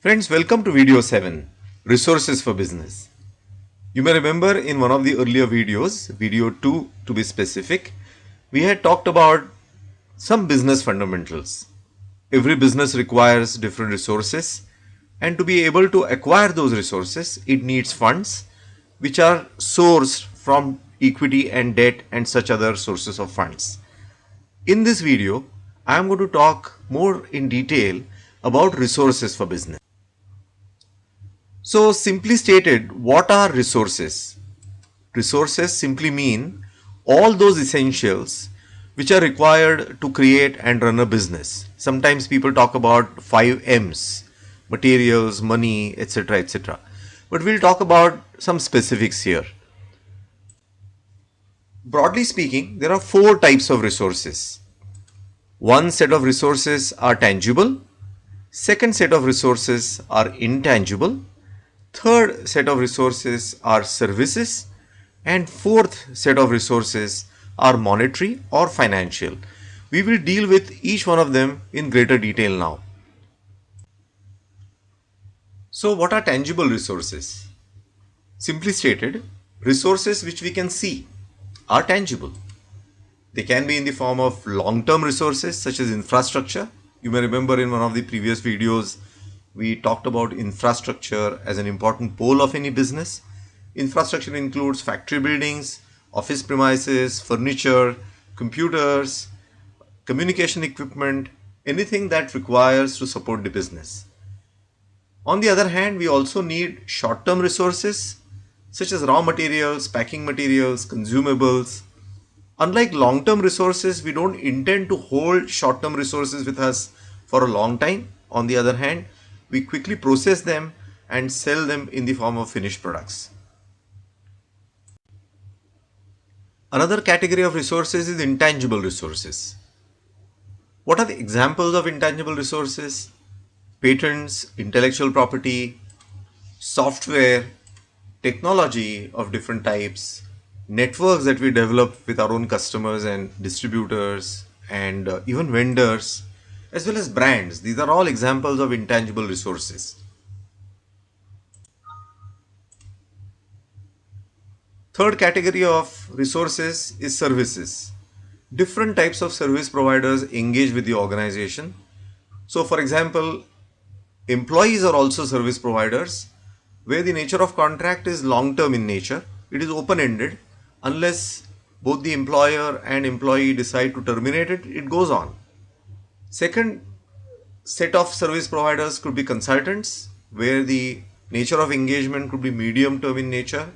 Friends, welcome to video 7, Resources for Business. You may remember in one of the earlier videos, video 2 to be specific, we had talked about some business fundamentals. Every business requires different resources, and to be able to acquire those resources, it needs funds which are sourced from equity and debt and such other sources of funds. In this video, I am going to talk more in detail about resources for business. So, simply stated, what are resources? Resources simply mean all those essentials which are required to create and run a business. Sometimes people talk about 5 M's: materials, money, etc. etc. But we'll talk about some specifics here. Broadly speaking, there are 4 types of resources. One set of resources are tangible, second set of resources are intangible, third set of resources are services, and fourth set of resources are monetary or financial. We will deal with each one of them in greater detail now. So, what are tangible resources? Simply stated, resources which we can see are tangible. They can be in the form of long-term resources such as infrastructure. You may remember in one of the previous videos, we talked about infrastructure as an important pole of any business. Infrastructure includes factory buildings, office premises, furniture, computers, communication equipment, anything that requires to support the business. On the other hand, we also need short-term resources such as raw materials, packing materials, consumables. Unlike long-term resources, we don't intend to hold short-term resources with us for a long time. On the other hand, we quickly process them and sell them in the form of finished products. Another category of resources is intangible resources. What are the examples of intangible resources? Patents, intellectual property, software, technology of different types, networks that we develop with our own customers and distributors, and even vendors, as well as brands. These are all examples of intangible resources. Third category of resources is services. Different types of service providers engage with the organization. So, for example, employees are also service providers where the nature of contract is long term in nature. It is open ended. Unless both the employer and employee decide to terminate it, it goes on. Second set of service providers could be consultants, where the nature of engagement could be medium term in nature.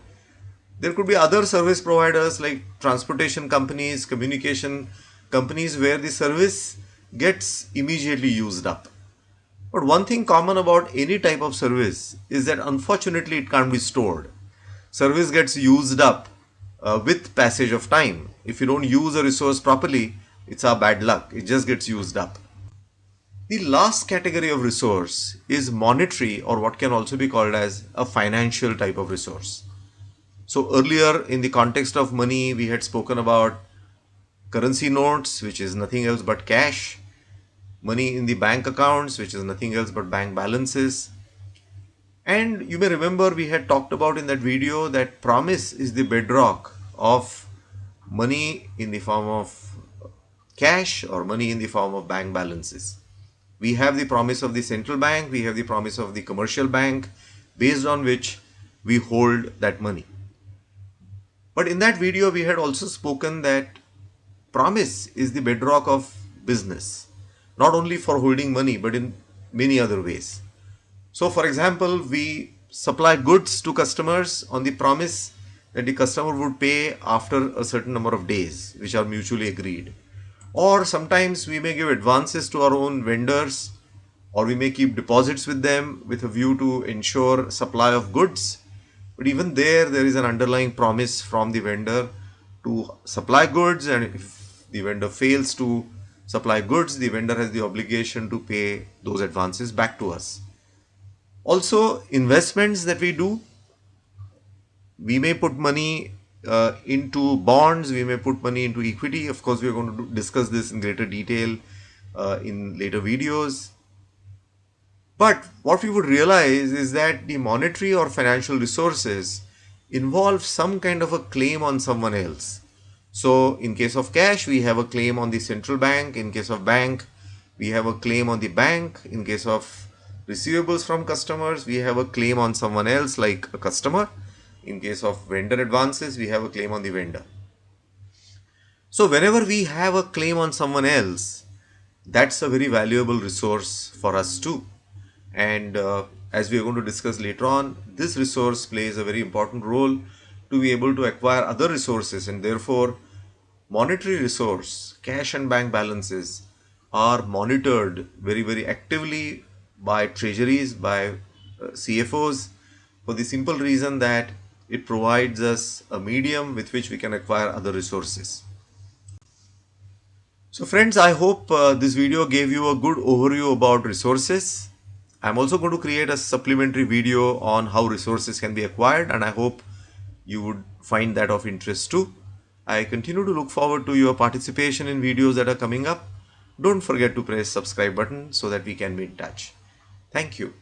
There could be other service providers like transportation companies, communication companies, where the service gets immediately used up. But one thing common about any type of service is that unfortunately it can't be stored. Service gets used up with passage of time. If you don't use a resource properly, it's our bad luck. It just gets used up. The last category of resource is monetary, or what can also be called as a financial type of resource. So earlier in the context of money, we had spoken about currency notes, which is nothing else but cash, money in the bank accounts, which is nothing else but bank balances. And you may remember we had talked about in that video that promise is the bedrock of money in the form of cash or money in the form of bank balances. We have the promise of the central bank, we have the promise of the commercial bank, based on which we hold that money. But in that video, we had also spoken that promise is the bedrock of business, not only for holding money, but in many other ways. So, for example, we supply goods to customers on the promise that the customer would pay after a certain number of days, which are mutually agreed. Or sometimes we may give advances to our own vendors, or we may keep deposits with them with a view to ensure supply of goods. But even there is an underlying promise from the vendor to supply goods, and if the vendor fails to supply goods, the vendor has the obligation to pay those advances back to us. Also, investments that we do, we may put money into bonds, we may put money into equity. Of course, we are going to discuss this in greater detail in later videos. But what we would realize is that the monetary or financial resources involve some kind of a claim on someone else. So, in case of cash, we have a claim on the central bank. In case of bank, we have a claim on the bank. In case of receivables from customers, we have a claim on someone else, like a customer. In case of vendor advances, we have a claim on the vendor. So, whenever we have a claim on someone else, that's a very valuable resource for us too. And as we are going to discuss later on, this resource plays a very important role to be able to acquire other resources, and therefore monetary resource, cash and bank balances are monitored very, very actively by treasuries, by CFOs, for the simple reason that it provides us a medium with which we can acquire other resources. So friends, I hope this video gave you a good overview about resources. I'm also going to create a supplementary video on how resources can be acquired, and I hope you would find that of interest too. I continue to look forward to your participation in videos that are coming up. Don't forget to press subscribe button so that we can be in touch. Thank you.